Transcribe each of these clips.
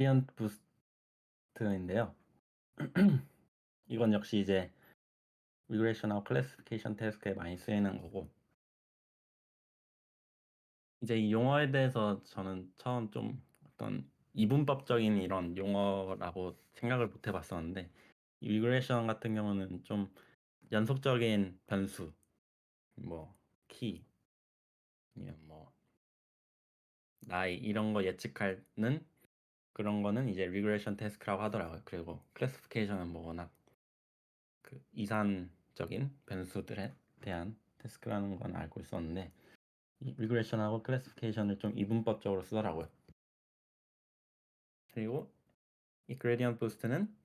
그레디언트 부스트인데요. 이건 역시 이제 리그레이션하고 클래시피케이션 태스크에 많이 쓰이는 거고, 이제 이 용어에 대해서 저는 처음 좀 어떤 이분법적인 이런 용어라고 생각을 못 해봤었는데, 이 리그레이션 같은 경우는 좀 연속적인 변수, 뭐 키, 아니면 뭐 나이 이런 거 예측하는 그런 거는 이제 리그레이션 태스크라고 하더라고요. 그리고 클래시피케이션은 뭐 워낙 그 이산적인 변수들에 대한 태스크라는 건 알고 있었는데, 이 리그레이션하고 클래시피케이션을 좀 이분법적으로 쓰더라고요. 그리고 이 그레디언트 부스트는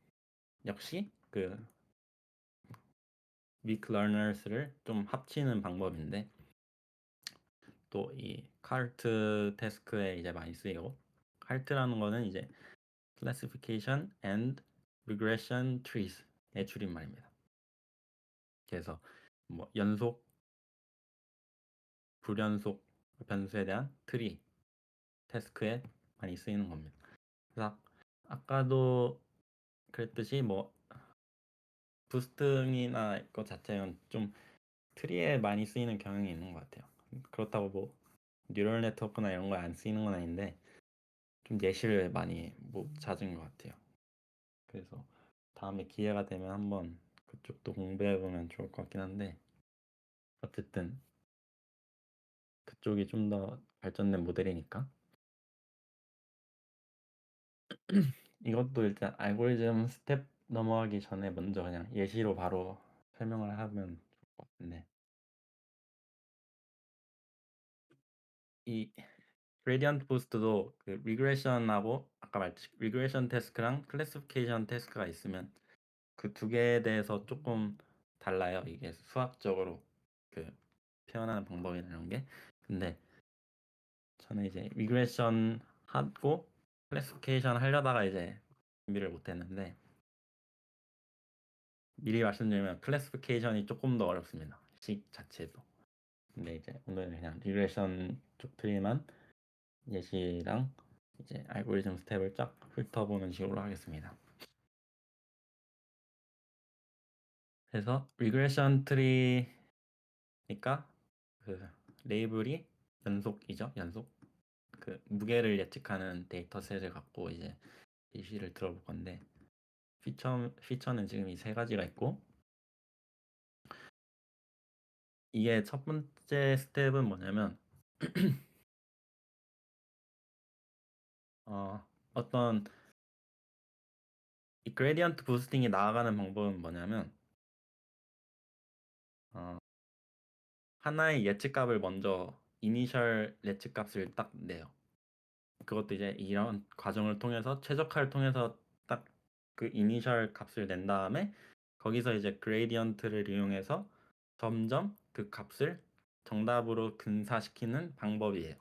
역시 그 weak learners를 좀 합치는 방법인데, 또 이 카르트 태스크에 이제 많이 쓰이고, 카르트라는 거는 이제 classification and regression trees의 줄임말입니다. 그래서 뭐 연속, 불연속 변수에 대한 트리 태스크에 많이 쓰이는 겁니다. 그래서 아까도 그랬듯이 뭐 부스팅이나 이거 자체는 좀 트리에 많이 쓰이는 경향이 있는 것 같아요. 그렇다고 뭐 뉴럴 네트워크나 이런 거 안 쓰이는 건 아닌데, 좀 예시를 많이 못 찾은 것 같아요. 그래서 다음에 기회가 되면 한번 그쪽도 공부해 보면 좋을 것 같긴 한데, 어쨌든 그쪽이 좀 더 발전된 모델이니까. 이것도 일단 알고리즘 스텝 넘어가기 전에 먼저 그냥 예시로 바로 설명을 하면 좋을 것 같은데, 이 그레디언트 부스트도 그 리그레션하고 아까 말했듯이 리그레션 태스크랑 클래시피케이션 태스크가 있으면 그 두 개에 대해서 조금 달라요. 이게 수학적으로 그 표현하는 방법이나 이런 게. 근데 저는 이제 리그레션 하고 클래시피케이션 하려다가 이제 준비를 못 했는데, 미리 말씀드리면 클래시피케이션이 조금 더 어렵습니다. 식 자체도. 근데 이제 오늘 그냥 리그레션 쪽 트리만 예시랑 이제 알고리즘 스텝을 쫙 훑어보는 식으로 하겠습니다. 그래서 리그레션 트리니까 그 레이블이 연속이죠. 연속. 그 무게를 예측하는 데이터셋을 갖고 이제 예시를 들어볼 건데, 피처는 지금 이 세 가지가 있고, 이게 첫 번째 스텝은 뭐냐면 어떤 이 그레디언트 부스팅이 나아가는 방법은 뭐냐면, 어, 하나의 예측값을 먼저 이니셜 예측값을 딱 내요. 그것도 이제 이런 과정을 통해서 최적화를 통해서 딱 그 이니셜 값을 낸 다음에 거기서 이제 그레디언트를 이용해서 점점 그 값을 정답으로 근사시키는 방법이에요.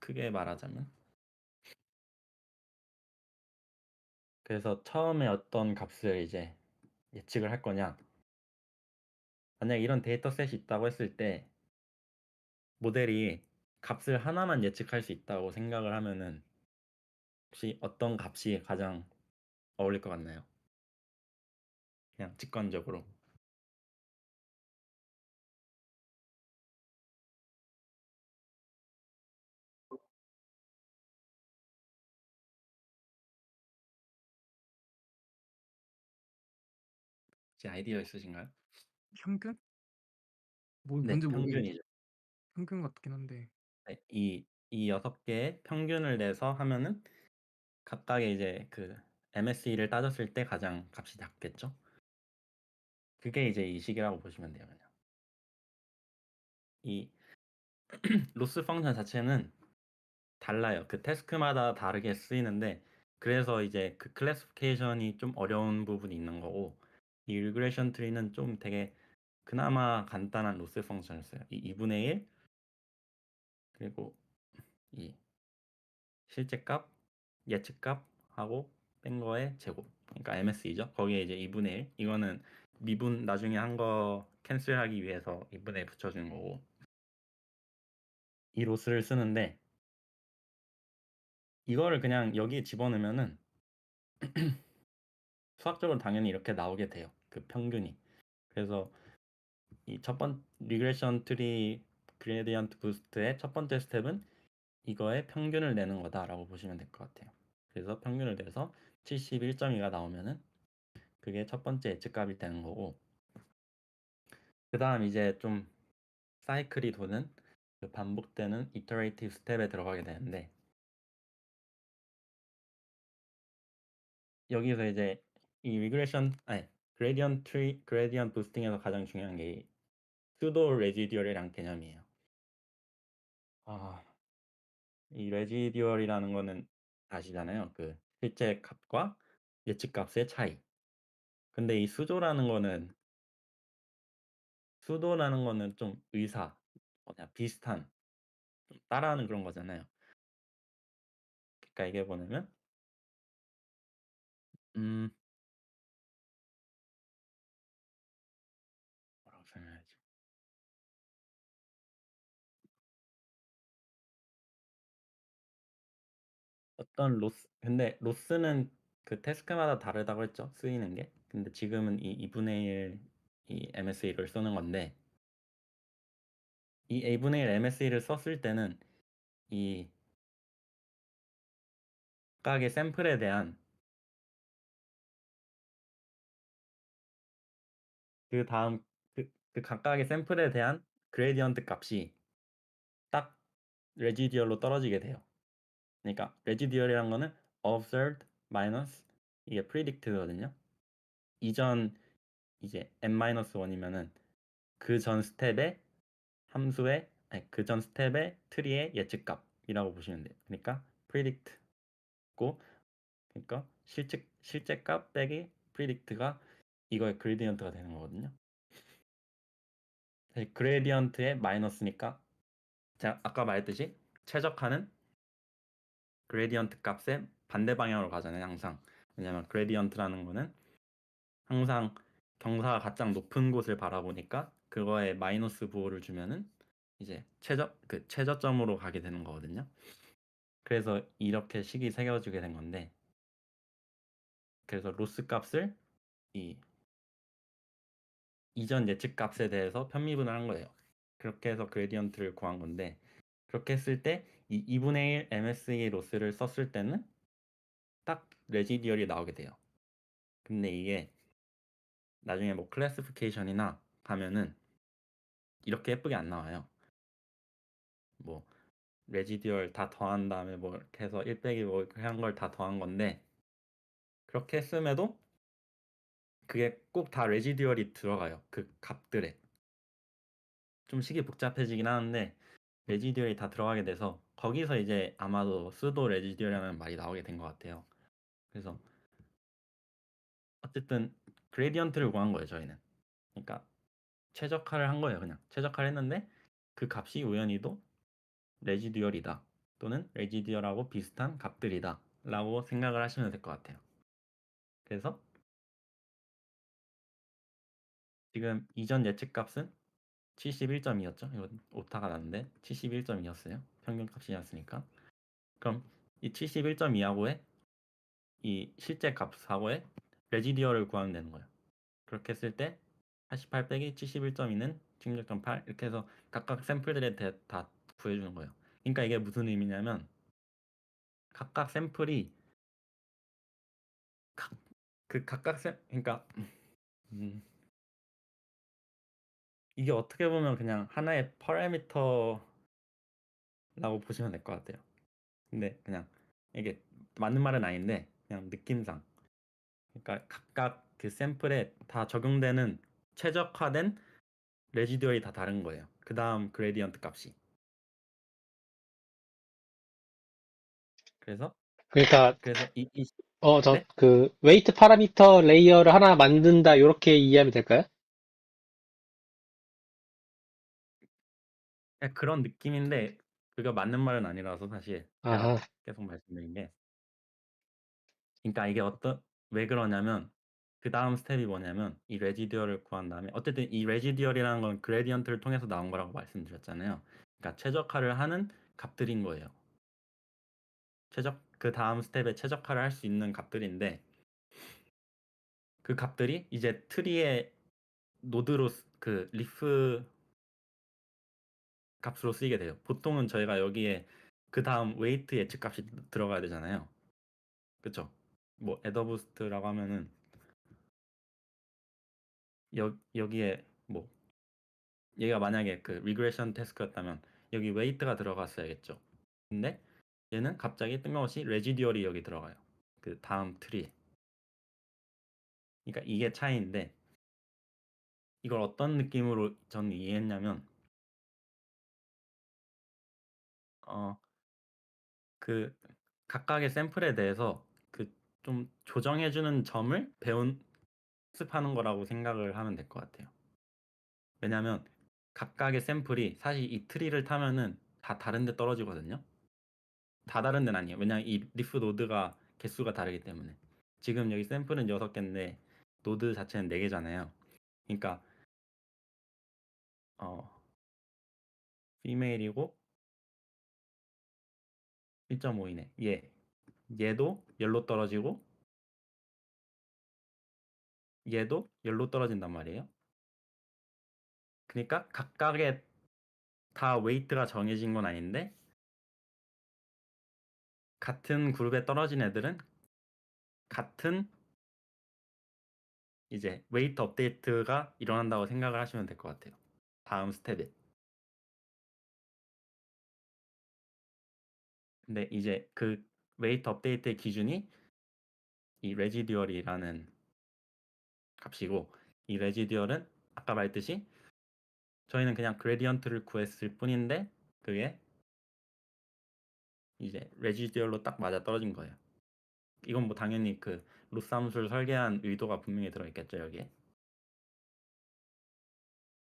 크게 말하자면. 그래서 처음에 어떤 값을 이제 예측을 할 거냐. 만약 이런 데이터셋이 있다고 했을 때 모델이 값을 하나만 예측할 수 있다고 생각을 하면은 혹시 어떤 값이 가장 어울릴 것 같나요? 그냥 직관적으로. 혹시 아이디어 있으신가요? 평균? 네, 뭔지 모르겠는데 평균이죠. 평균 같긴 한데. 네, 이 6개의 평균을 내서 하면은 각각의 이제 그 MSE를 따졌을 때 가장 값이 작겠죠? 그게 이제 이 식이라고 보시면 돼요, 그냥. 이 로스 펑션 자체는 달라요. 그 태스크마다 다르게 쓰이는데, 그래서 이제 그 클래시피케이션이 좀 어려운 부분이 있는 거고, 이 리그레션 트리는 좀 되게 그나마 간단한 로스 펑션을 써요. 이 2분의 1, 그리고 이 실제값, 예측값하고 뺀 거의 제곱. 그러니까 MSE죠. 거기에 이제 2분의 1. 이거는 미분 나중에 한 거 캔슬하기 위해서 2분의 1 붙여주는 거고. 이 로스를 쓰는데, 이거를 그냥 여기에 집어넣으면은 수학적으로 당연히 이렇게 나오게 돼요. 그 평균이. 그래서 이 첫 번 리그레션 트리 그레디언트 부스트의 첫 번째 스텝은 이거의 평균을 내는 거다라고 보시면 될 것 같아요. 그래서 평균을 내서 71.2가 나오면은 그게 첫 번째 예측값이 되는 거고, 그다음 이제 좀 사이클이 도는 그 반복되는 이터레이티브 스텝에 들어가게 되는데, 여기서 이제 이 리그레션 아니 그레디언트 부스팅에서 가장 중요한 게 수도 레지듀얼이란 개념이에요. 이 레지듀얼이라는 거는 아시잖아요. 그 실제 값과 예측 값의 차이. 근데 이 수도라는 거는 좀 뭐냐 비슷한, 좀 따라하는 그런 거잖아요. 그러니까 이게 뭐냐면 음 뭐라고 설명해야지. 근데 로스는 그 태스크마다 다르다고 했죠, 쓰이는 게. 근데 지금은 이 2분의 1 이 MSE를 쓰는 건데, 이 A분의 1 MSE를 썼을 때는 이 각각의 샘플에 대한 그다음 그 각각의 샘플에 대한 그레디언트 값이 딱 레지듀얼로 떨어지게 돼요. 그러니까 레지듀얼이란 거는 observed 마이너스 이게 predict거든요. 이전 이제 n-1이면은 그 전 스텝의 함수의 아니 그 전 스텝의 트리의 예측값이라고 보시면 돼요. 그러니까 predict고, 그러니까 실제값 빼기 predict가 이거의 그레디언트가 되는 거거든요. 사실 그레디언트의 마이너스니까 제가 아까 말했듯이 최적화는 그레디언트 값의 반대 방향으로 가잖아요, 항상. 왜냐면 그레디언트라는 거는 항상 경사가 가장 높은 곳을 바라보니까 그거에 마이너스 부호를 주면은 이제 최저점으로 가게 되는 거거든요. 그래서 이렇게 식이 새겨지게 된 건데, 그래서 로스 값을 이 이전 예측 값에 대해서 편미분을 한 거예요. 그렇게 해서 그레디언트를 구한 건데, 그렇게 했을 때 이 2분의 1 MSE 로스를 썼을 때는 딱 레지듀얼이 나오게 돼요. 근데 이게 나중에 뭐 클래시피케이션이나 가면은 이렇게 예쁘게 안 나와요. 뭐 레지듀얼 다 더한 다음에 뭐 이렇게 해서 1 빼기 뭐 이렇게 한 걸 다 더한 건데, 그렇게 했음에도 그게 꼭 다 레지듀얼이 들어가요, 그 값들에. 좀 식이 복잡해지긴 하는데 레지듀얼이 다 들어가게 돼서 거기서 이제 아마도 수도 레지듀얼이라는 말이 나오게 된 것 같아요. 그래서 어쨌든 그레디언트를 구한 거예요, 저희는. 그러니까 최적화를 한 거예요, 그냥. 최적화를 했는데 그 값이 우연히도 레지듀얼이다, 또는 레지듀얼하고 비슷한 값들이다라고 생각을 하시면 될 것 같아요. 그래서 지금 이전 예측값은 71점이었죠. 이건 오타가 났는데 71점이었어요. 평균값이었으니까. 그럼 이 71.2하고의 이 실제 값하고의 레지듀얼을 구하면 되는 거예요. 그렇게 했을 때 88 빼기 71.2는 16.8 이렇게 해서 각각 샘플들에 다 구해주는 거예요. 그러니까 이게 무슨 의미냐면 각각 샘플이 그러니까 음, 이게 어떻게 보면 그냥 하나의 파라미터라고 보시면 될 것 같아요. 근데 그냥 이게 맞는 말은 아닌데 그냥 느낌상, 그러니까 각각 그 샘플에 다 적용되는 최적화된 레지듀얼이 다 다른 거예요. 그 다음 그레디언트 값이. 그래서 그러니까 네? 그 웨이트 파라미터 레이어를 하나 만든다 이렇게 이해하면 될까요? 그냥 그런 느낌인데 그게 맞는 말은 아니라서 사실 제가 아하. 계속 말씀드린 게, 그러니까 이게 왜 그러냐면 그 다음 스텝이 뭐냐면 이 레지듀얼을 구한 다음에, 어쨌든 이 레지듀얼이라는 건 그레디언트를 통해서 나온 거라고 말씀드렸잖아요. 그러니까 최적화를 하는 값들인 거예요. 그다음 스텝에 최적화를 할 수 있는 값들인데 그 값들이 이제 트리의 노드로 그 리프 값으로 쓰이게 돼요. 보통은 저희가 여기에 그다음 웨이트 예측 값이 들어가야 되잖아요. 그쵸? 뭐 애더부스트라고 하면은 여기에 뭐 얘가 만약에 그 리그레션 태스크였다면 여기 웨이트가 들어갔어야겠죠. 근데 얘는 갑자기 뜬금없이 레지듀얼이 여기 들어가요. 그 다음 트리. 그러니까 이게 차이인데 이걸 어떤 느낌으로 저는 이해했냐면 그 각각의 샘플에 대해서 그 좀 조정해 주는 점을 학습하는 거라고 생각을 하면 될 것 같아요. 왜냐면 각각의 샘플이 사실 이 트리를 타면은 다 다른 데 떨어지거든요. 다 다른 데는 아니에요. 왜냐면 이 리프 노드가 개수가 다르기 때문에. 지금 여기 샘플은 6개인데 노드 자체는 4개잖아요. 그러니까 피메일이고 1.5이네. 얘도 열로 떨어지고 얘도 열로 떨어진단 말이에요. 그러니까 각각의 다 웨이트가 정해진 건 아닌데 같은 그룹에 떨어진 애들은 같은 이제 웨이트 업데이트가 일어난다고 생각을 하시면 될 것 같아요. 다음 스텝에. 근데 이제 그 웨이트 업데이트의 기준이 이 레지듀얼이라는 값이고 이 레지듀얼은 아까 말했듯이 저희는 그냥 그레디언트를 구했을 뿐인데 그게 이제 레지듀얼로 딱 맞아 떨어진 거예요. 이건 뭐 당연히 그 로스 함수를 설계한 의도가 분명히 들어있겠죠 여기에.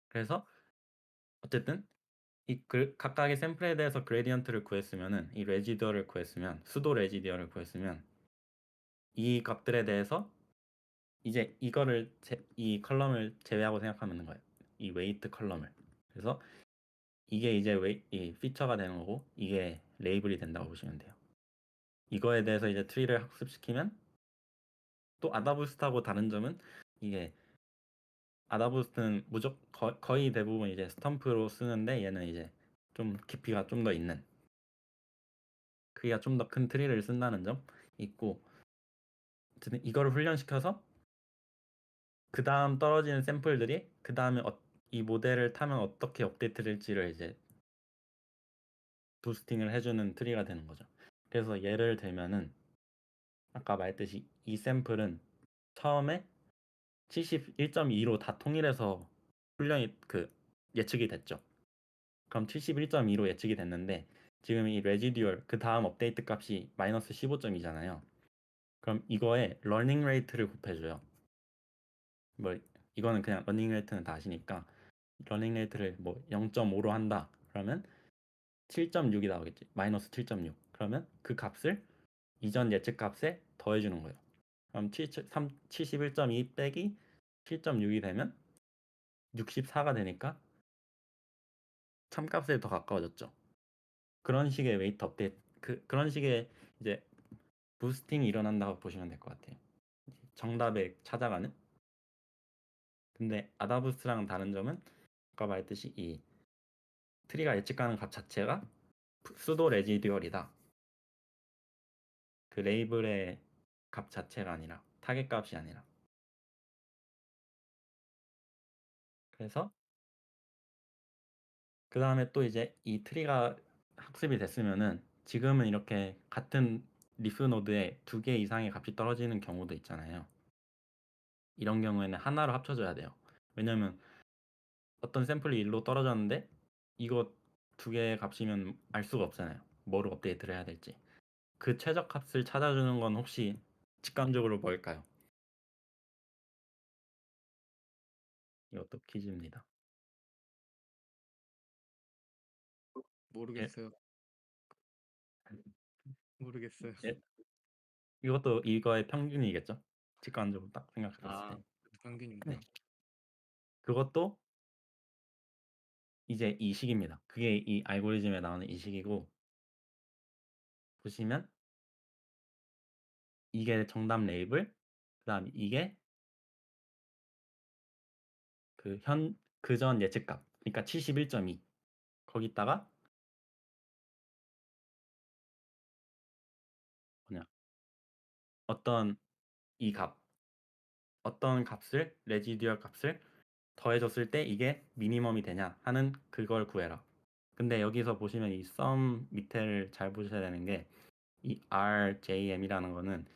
그래서 어쨌든 각각의 샘플에 대해서 그레디언트를 구했으면은 이 레지듀얼을 구했으면 수도 레지듀얼을 구했으면 이 값들에 대해서 이제 이 컬럼을 제외하고 생각하면 되는 거예요. 이 웨이트 컬럼을. 그래서 이게 이제 이 피처가 되는 거고 이게 레이블이 된다고 보시면 돼요. 이거에 대해서 이제 트리를 학습시키면 또 아다부스트하고 다른 점은 이게 아다부스트는 거의 대부분 이제 스텀프로 쓰는데 얘는 이제 좀 깊이가 좀 더 있는 크기가 좀 더 큰 트리를 쓴다는 점 있고 어쨌든 이거를 훈련시켜서 그 다음 떨어지는 샘플들이 그 다음에 이 모델을 타면 어떻게 업데이트 될지를 이제 부스팅을 해주는 트리가 되는 거죠. 그래서 예를 들면은 아까 말했듯이 이 샘플은 처음에 71.2로 다 통일해서 훈련이 예측이 됐죠. 그럼 71.2로 예측이 됐는데 지금 이 레지듀얼 그 다음 업데이트 값이 마이너스 15.2잖아요. 그럼 이거에 러닝 레이트를 곱해줘요. 뭐 이거는 그냥 러닝 레이트는 다 아시니까 러닝 레이트를 뭐 0.5로 한다. 그러면 7.6이 나오겠지. 마이너스 7.6. 그러면 그 값을 이전 예측 값에 더해주는 거예요. 그럼 71.2 빼기 7.6이 되면 64가 되니까 참값에 더 가까워졌죠. 그런 식의 웨이트 업데이트, 그런 식의 이제 부스팅이 일어난다고 보시면 될 것 같아요. 정답에 찾아가는. 근데 아다부스트랑 다른 점은 아까 말했듯이 이 트리가 예측하는 값 자체가 수도 레지듀얼이다. 그 레이블의 값 자체가 아니라 타겟 값이 아니라. 그래서 그 다음에 또 이제 이 트리가 학습이 됐으면은 지금은 이렇게 같은 리프 노드에 2개 이상의 값이 떨어지는 경우도 있잖아요. 이런 경우에는 하나로 합쳐줘야 돼요. 왜냐면 어떤 샘플이 1로 떨어졌는데 이거 2개의 값이면 알 수가 없잖아요. 뭐로 업데이트를 해야 될지. 그 최적값을 찾아주는 건 혹시 직감적으로 뭘까요? 이것도 퀴즈입니다. 모르겠어요. 모르겠어요. 예, 이것도 이거의 평균이겠죠? 직관적으로 딱 생각했을 때. 평균입니다. 네. 그것도 이제 이 식입니다. 그게 이 알고리즘에 나오는 이 식이고 보시면 이게 정답 레이블, 그다음 이게 그전 예측값. 그러니까 71.2. 거기다가 뭐냐? 어떤 이 값, 어떤 값을 레지듀얼 값을 더해줬을 때 이게 미니멈이 되냐 하는 그걸 구해라. 근데 여기서 보시면 이 sum 밑에를 잘 보셔야 되는 게 이 RJM이라는 거는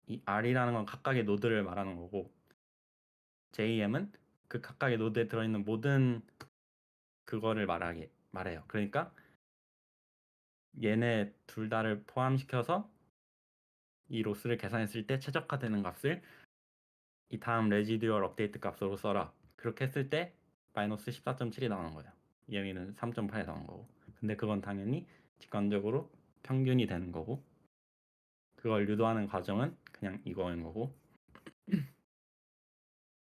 이 R이라는 건 각각의 노드를 말하는 거고 JM은 그 각각의 노드에 들어있는 모든 그거를 말해요. 그러니까 얘네 둘 다를 포함시켜서 이 로스를 계산했을 때 최적화되는 값을 이 다음 레지듀얼 업데이트 값으로 써라. 그렇게 했을 때 마이너스 14.7이 나오는 거예요. 여기는 3.8이 나온 거고. 근데 그건 당연히 직관적으로 평균이 되는 거고 그걸 유도하는 과정은 그냥 이거인 거고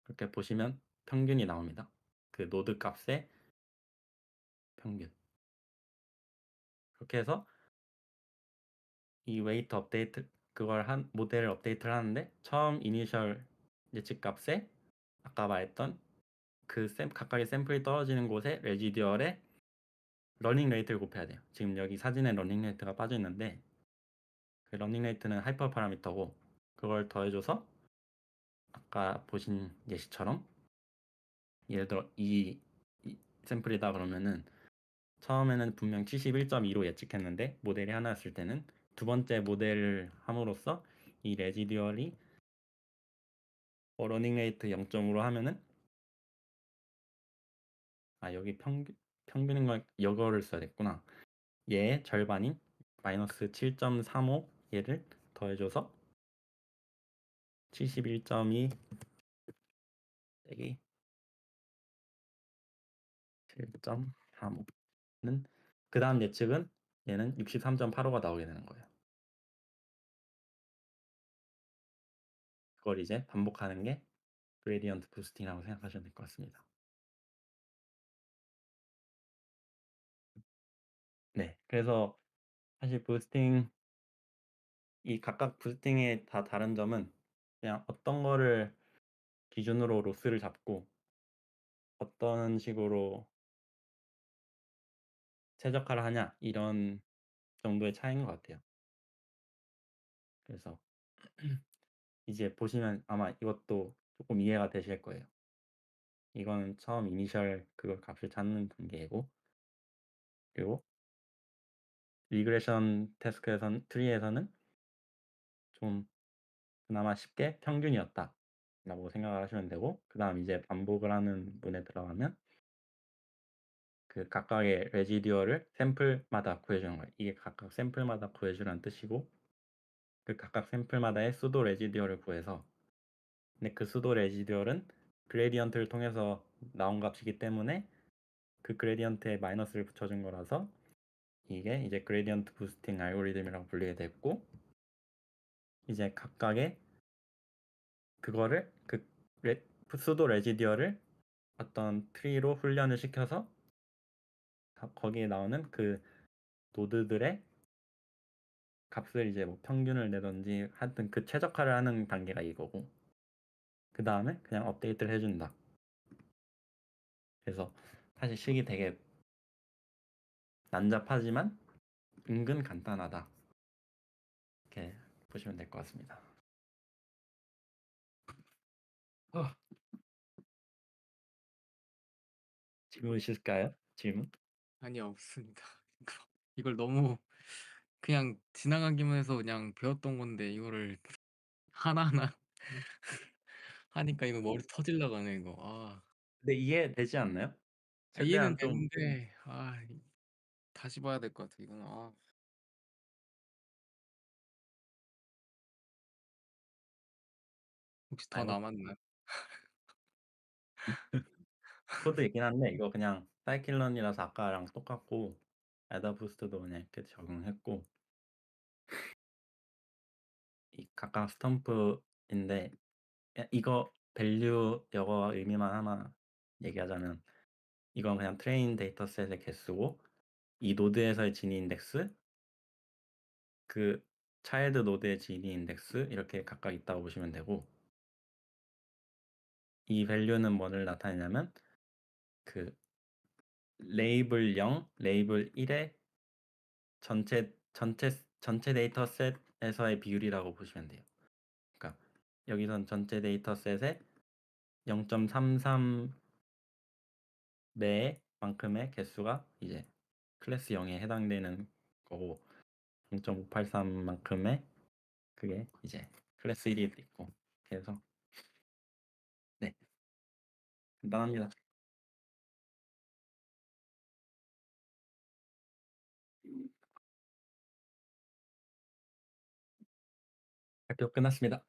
그렇게 보시면 평균이 나옵니다. 그 노드 값의 평균. 그렇게 해서 이 웨이트 업데이트 그걸 모델을 업데이트를 하는데 처음 이니셜 예측 값에 아까 말했던 각각의 샘플이 떨어지는 곳에 레지듀얼의 러닝 레이트를 곱해야 돼요. 지금 여기 사진에 러닝 레이트가 빠져 있는데 그 러닝 레이트는 하이퍼 파라미터고 그걸 더해줘서 아까 보신 예시처럼 예를 들어 이 샘플이다 그러면은 처음에는 분명 71.2로 예측했는데 모델이 하나였을 때는 두 번째 모델을 함으로써 이 레지듀얼이 러닝 레이트 0.5로 하면은 여기 평균인 걸 이거를 써야 됐구나. 얘의 절반인 마이너스 7.35 얘를 더해줘서 71.2 빼기 7.35는 그 다음 예측은 얘는 63.85가 나오게 되는 거예요. 그걸 이제 반복하는 게 그레디언트 부스팅이라고 생각하시면 될 것 같습니다. 네, 그래서 사실 부스팅 이 각각 부스팅의 다 다른 점은 그냥 어떤 거를 기준으로 로스를 잡고 어떤 식으로 최적화를 하냐 이런 정도의 차이인 것 같아요. 그래서 이제 보시면 아마 이것도 조금 이해가 되실 거예요. 이거는 처음 이니셜 그걸 값을 찾는 단계이고 그리고 리그레션 트리에서는 좀 그나마 쉽게 평균이었다 라고 생각을 하시면 되고 그 다음 이제 반복을 하는 문에 들어가면 그 각각의 레지듀얼을 샘플마다 구해주는 거예요. 이게 각각 샘플마다 구해주라는 뜻이고 그 각각 샘플마다의 수도 레지듀얼을 구해서 근데 그 수도 레지듀얼은 그레디언트를 통해서 나온 값이기 때문에 그 그레디언트에 마이너스를 붙여준 거라서 이게 이제 그레디언트 부스팅 알고리즘이라고 불리게 됐고 이제 각각의 그거를 수도 레지듀얼을 어떤 트리로 훈련을 시켜서 거기에 나오는 그 노드들의 값을 이제 뭐 평균을 내던지 하여튼 그 최적화를 하는 단계가 이거고 그 다음에 그냥 업데이트를 해준다. 그래서 사실 식이 되게 난잡하지만 은근 간단하다. 이렇게 보시면 될 것 같습니다. 어, 질문 있으실까요? 질문? 아니 없습니다. 이걸 너무 그냥 지나가기만 해서 그냥 배웠던 건데 이거를 하나하나 하니까 이거 머리 터질라 가네 이거. 근데 이해되지 않나요? 이해는 최대한 좀 되는데 다시 봐야 될 것 같아 이거는. 혹시 더 이거 남았나요? 코드 있긴 한데 이거 그냥 사이클런이라서 아까랑 똑같고 에더 부스트도 그냥 이렇게 적용했고 이 각각 스탬프인데 이거 밸류 이거 의미만 하나 얘기하자면 이건 그냥 트레인 데이터셋의 개수고 이 노드에서의 진위 인덱스 그 차일드 노드의 gd 인덱스 이렇게 각각 있다고 보시면 되고 이 밸류는 뭐를 나타내냐면 그 레이블 0, 레이블 1의 전체 데이터셋에서의 비율이라고 보시면 돼요. 그러니까 여기선 전체 데이터셋의 0.33 매만큼의 개수가 이제 클래스 0에 해당되는 거고 0.583만큼의 그게 이제 클래스 1이 있고 그래서 네 간단합니다. 발표 끝났습니다.